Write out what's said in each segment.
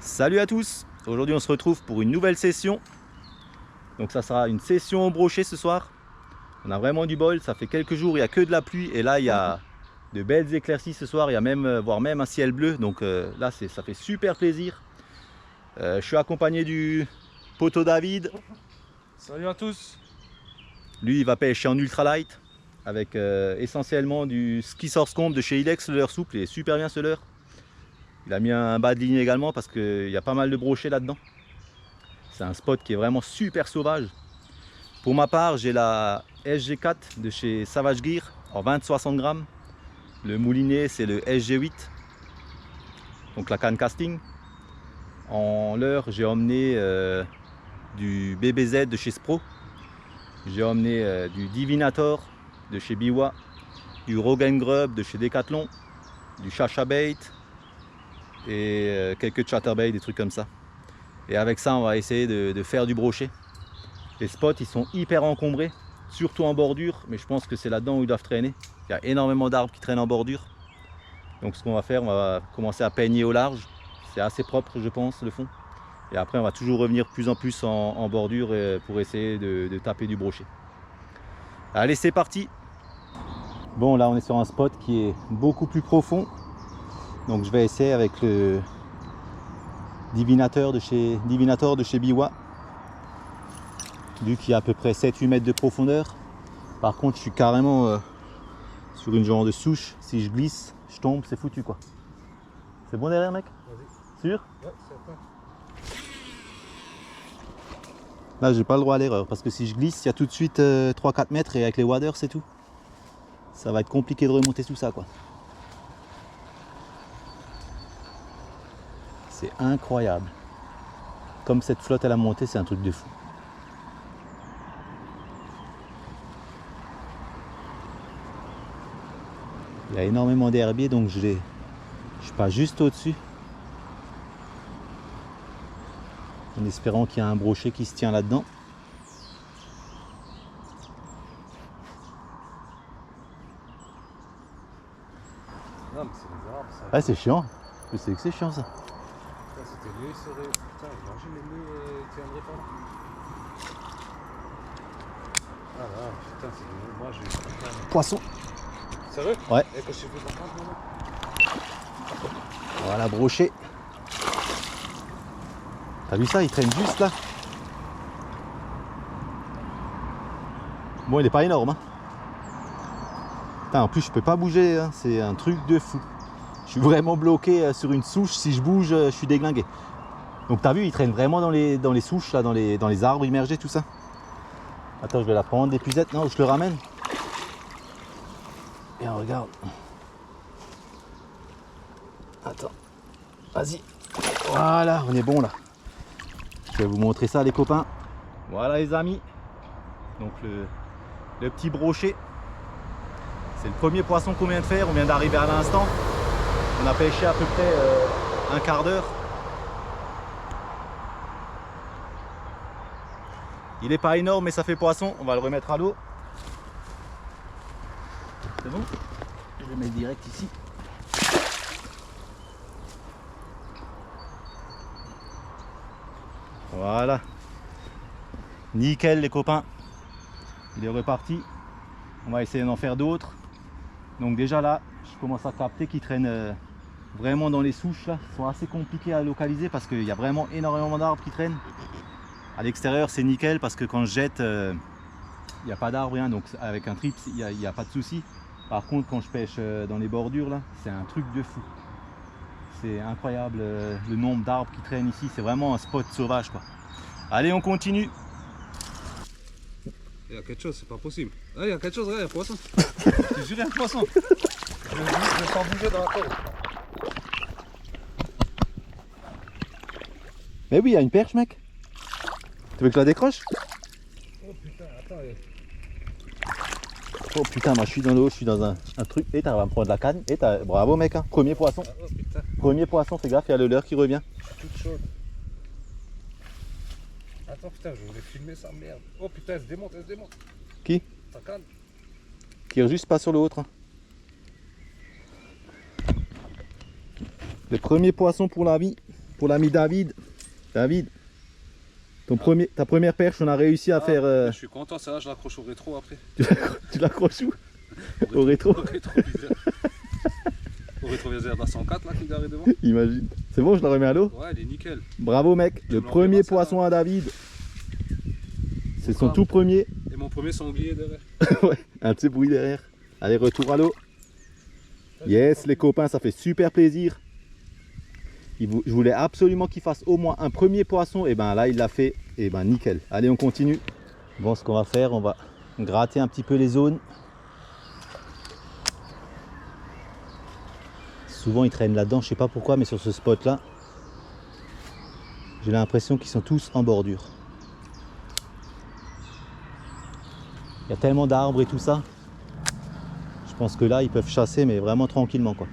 Salut à tous, aujourd'hui on se retrouve pour une nouvelle session. Donc ça sera une session au brochet ce soir. On a vraiment du bol, ça fait quelques jours, il n'y a que de la pluie et là il y a de belles éclaircies ce soir, il y a même, voire même un ciel bleu. Donc là ça fait super plaisir. Je suis accompagné du poteau David. Salut à tous. Lui il va pêcher en ultralight avec essentiellement du ski source comb de chez Ilex, le leurre souple, il est super bien ce leurre. Il a mis un bas de ligne également parce qu'il y a pas mal de brochets là-dedans. C'est un spot qui est vraiment super sauvage. Pour ma part, j'ai la SG4 de chez Savage Gear en 20-60 grammes. Le moulinet, c'est le SG8, donc la canne casting. En leurre, j'ai emmené du BBZ de chez Spro. J'ai emmené du Divinator de chez Biwa, du Rogan Grub de chez Decathlon, du Chacha Bait et quelques Chatterbait, des trucs comme ça. Et avec ça, on va essayer de faire du brochet. Les spots, ils sont hyper encombrés, surtout en bordure, mais je pense que c'est là-dedans où ils doivent traîner. Il y a énormément d'arbres qui traînent en bordure. Donc ce qu'on va faire, on va commencer à peigner au large. C'est assez propre, je pense, le fond. Et après, on va toujours revenir plus en plus en bordure pour essayer de taper du brochet. Allez, c'est parti! Bon, là, on est sur un spot qui est beaucoup plus profond. Donc je vais essayer avec le Divinator de chez Biwa. Lui qui a à peu près 7-8 mètres de profondeur. Par contre je suis carrément sur une genre de souche. Si je glisse, je tombe, c'est foutu quoi. C'est bon derrière mec? Vas-y. Sûr? Ouais, certain. Là j'ai pas le droit à l'erreur parce que si je glisse, il y a tout de suite 3-4 mètres et avec les waders c'est tout. Ça va être compliqué de remonter tout ça quoi. C'est incroyable. Comme cette flotte elle a monté, c'est un truc de fou. Il y a énormément d'herbiers donc je suis pas juste au-dessus. En espérant qu'il y a un brochet qui se tient là-dedans. Non, mais c'est les arbres, ça. Ah c'est chiant. Je sais que c'est chiant ça. Putain, c'était mieux, il serait. Putain, imagine les nœuds tiendraient pas là. Ah là, putain, c'est mieux. Moi, j'ai. Poisson. Sérieux? Ouais. Et quand je suis fait par contre, maintenant. Voilà, brochet. T'as vu ça? Il traîne juste là. Bon, il est pas énorme. Hein. Putain, en plus, je peux pas bouger. Hein. C'est un truc de fou. Je suis vraiment bloqué sur une souche. Si je bouge, je suis déglingué. Donc, t'as vu, il traîne vraiment dans les souches, là, dans les arbres immergés, tout ça. Attends, je vais la prendre d'épuisette. Non, je le ramène. Et regarde. Attends. Vas-y. Voilà, on est bon là. Je vais vous montrer ça les copains. Voilà les amis. Donc le petit brochet. C'est le premier poisson qu'on vient de faire. On vient d'arriver à l'instant. On a pêché à peu près un quart d'heure. Il n'est pas énorme mais ça fait poisson. On va le remettre à l'eau. C'est bon? Je vais le mettre direct ici. Voilà. Nickel les copains. Il est reparti. On va essayer d'en faire d'autres. Donc déjà là, je commence à capter qu'il traîne vraiment dans les souches là. Ils sont assez compliqués à localiser parce qu'il y a vraiment énormément d'arbres qui traînent. À l'extérieur c'est nickel parce que quand je jette, il n'y a pas d'arbres rien. Donc avec un trip, il n'y a pas de souci. Par contre quand je pêche dans les bordures là, c'est un truc de fou. C'est incroyable le nombre d'arbres qui traînent ici. C'est vraiment un spot sauvage quoi. Allez, on continue. Il y a quelque chose, c'est pas possible. Ah, il y a quelque chose, regarde, il y a un poisson. Je te jure, il y a un poisson. Je le sens bouger dans la terre. Mais oui, il y a une perche, mec. Tu veux que je la décroche? Oh putain, attends. Oh putain, moi je suis dans l'eau, je suis dans un truc. Et t'arrives à me prendre la canne. Et bravo, mec. Hein. Premier poisson. Ah, oh putain, Premier poisson, fais gaffe, il y a le leurre qui revient. je suis toute chaude. Attends, putain, je voulais filmer ça, merde. Oh putain, elle se démonte, elle se démonte. Qui? Ta canne. Tire juste pas sur l'autre. Hein. Le premier poisson pour la vie. pour l'ami David. David, ta première perche, on a réussi à faire... Je suis content, ça, je l'accroche au rétro après. Tu l'accroches où? Au rétro. Au rétroviseur. Au rétroviseur de la 104 là qui est garé devant. Imagine. C'est bon, je la remets à l'eau? Ouais, elle est nickel. Bravo mec, le premier poisson à David. C'est son tout premier. Et mon premier sanglier derrière. Ouais, un petit bruit derrière. Allez, retour à l'eau. Yes les copains, ça fait super plaisir. Je voulais absolument qu'il fasse au moins un premier poisson. Et ben là il l'a fait. Et ben nickel. Allez, on continue. Bon, ce qu'on va faire, on va gratter un petit peu les zones. Souvent ils traînent là-dedans, je sais pas pourquoi, mais sur ce spot là, j'ai l'impression qu'ils sont tous en bordure. Il y a tellement d'arbres et tout ça. Je pense que là ils peuvent chasser, mais vraiment tranquillement quoi.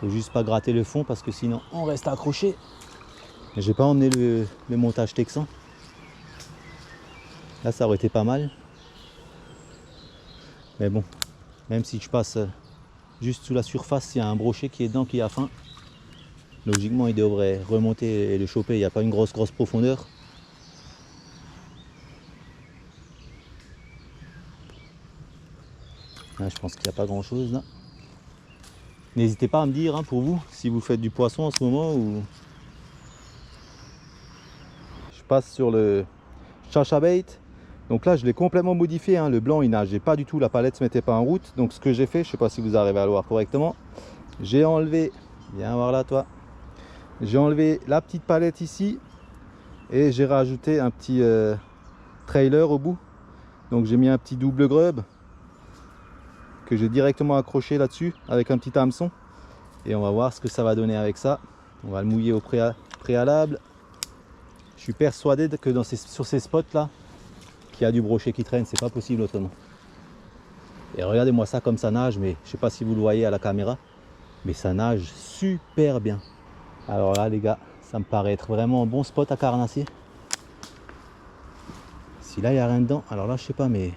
Faut juste pas gratter le fond parce que sinon on reste accroché. Mais j'ai pas emmené le montage texan. Là ça aurait été pas mal. Mais bon, même si je passe juste sous la surface, s'il y a un brochet qui est dedans, qui a faim, logiquement il devrait remonter et le choper. Il n'y a pas une grosse profondeur. Là, je pense qu'il n'y a pas grand chose là. N'hésitez pas à me dire hein, pour vous, si vous faites du poisson en ce moment ou... Je passe sur le Chachabait. Donc là je l'ai complètement modifié, hein. Le blanc il nageait pas du tout, la palette ne se mettait pas en route. Donc ce que j'ai fait, je sais pas si vous arrivez à le voir correctement, j'ai enlevé, viens voir là toi, j'ai enlevé la petite palette ici et j'ai rajouté un petit trailer au bout. Donc j'ai mis un petit double grub que j'ai directement accroché là-dessus avec un petit hameçon et on va voir ce que ça va donner avec ça. On va le mouiller au préalable. Je suis persuadé que sur ces spots là, qu'il y a du brochet qui traîne, c'est pas possible autrement. Et regardez-moi ça comme ça nage, mais je sais pas si vous le voyez à la caméra, mais ça nage super bien. Alors là les gars, ça me paraît être vraiment un bon spot à carnasser. Si là il n'y a rien dedans, alors là je sais pas, mais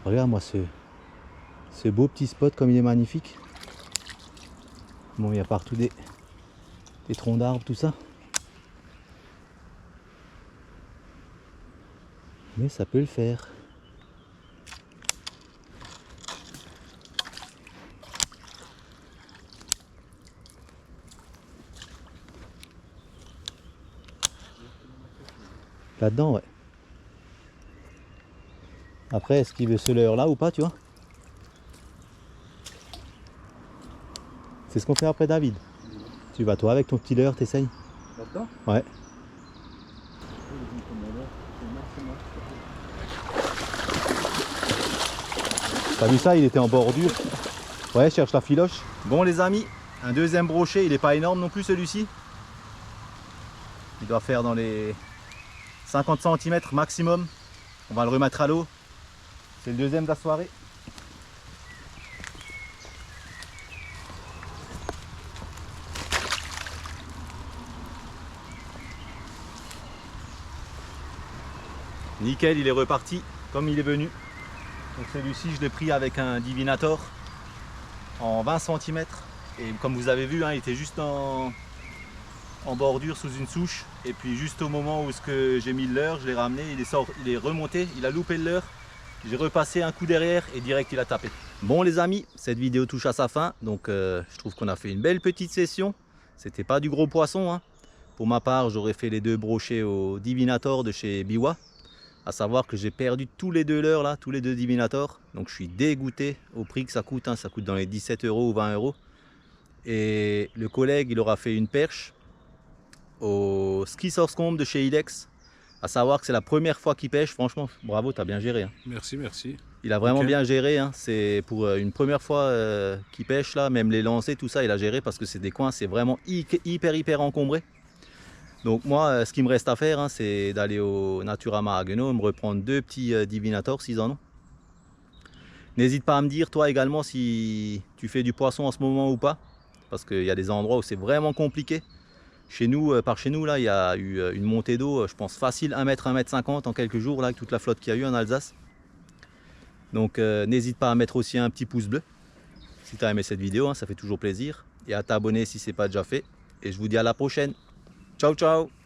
regarde-moi ce beau petit spot comme il est magnifique. Bon, il y a partout des troncs d'arbres, tout ça. Mais ça peut le faire. Là-dedans, ouais. Après, est-ce qu'il veut ce leurre là ou pas, tu vois? C'est ce qu'on fait après David. Tu vas toi avec ton petit leurre, t'essayes? Là-dedans? Ouais. T'as vu ça, il était en bordure. Ouais, cherche la filoche. Bon les amis, un deuxième brochet, il n'est pas énorme non plus celui-ci. Il doit faire dans les 50 cm maximum. On va le remettre à l'eau. C'est le deuxième de la soirée. Nickel, il est reparti comme il est venu. Donc celui-ci, je l'ai pris avec un Divinator en 20 cm. Et comme vous avez vu, hein, il était juste en bordure sous une souche. Et puis juste au moment où j'ai mis le leurre, je l'ai ramené, il est remonté, il a loupé le leurre. J'ai repassé un coup derrière et direct il a tapé. Bon les amis, cette vidéo touche à sa fin. Donc je trouve qu'on a fait une belle petite session. C'était pas du gros poisson, hein. Pour ma part, j'aurais fait les deux brochets au Divinator de chez Biwa. À savoir que j'ai perdu tous les deux leurres là, tous les deux Divinator. Donc je suis dégoûté au prix que ça coûte, hein. Ça coûte dans les 17 € ou 20 €. Et le collègue, il aura fait une perche au Ski Source Comb de chez Ilex. À savoir que c'est la première fois qu'il pêche. Franchement, bravo, tu as bien géré, hein. Merci, merci. Il a vraiment bien géré, hein. C'est pour une première fois qu'il pêche là, même les lancers, tout ça, il a géré parce que c'est des coins, c'est vraiment hyper encombré. Donc moi, ce qu'il me reste à faire, hein, c'est d'aller au Naturama à Haguenau, me reprendre deux petits Divinator s'ils en ont. N'hésite pas à me dire toi également si tu fais du poisson en ce moment ou pas, parce qu'il y a des endroits où c'est vraiment compliqué. Chez nous, par chez nous, là, il y a eu une montée d'eau, je pense facile 1 m, 1 m 50 en quelques jours, là, avec toute la flotte qu'il y a eu en Alsace. Donc n'hésite pas à mettre aussi un petit pouce bleu si tu as aimé cette vidéo, hein, ça fait toujours plaisir. Et à t'abonner si ce n'est pas déjà fait. Et je vous dis à la prochaine. Ciao ciao.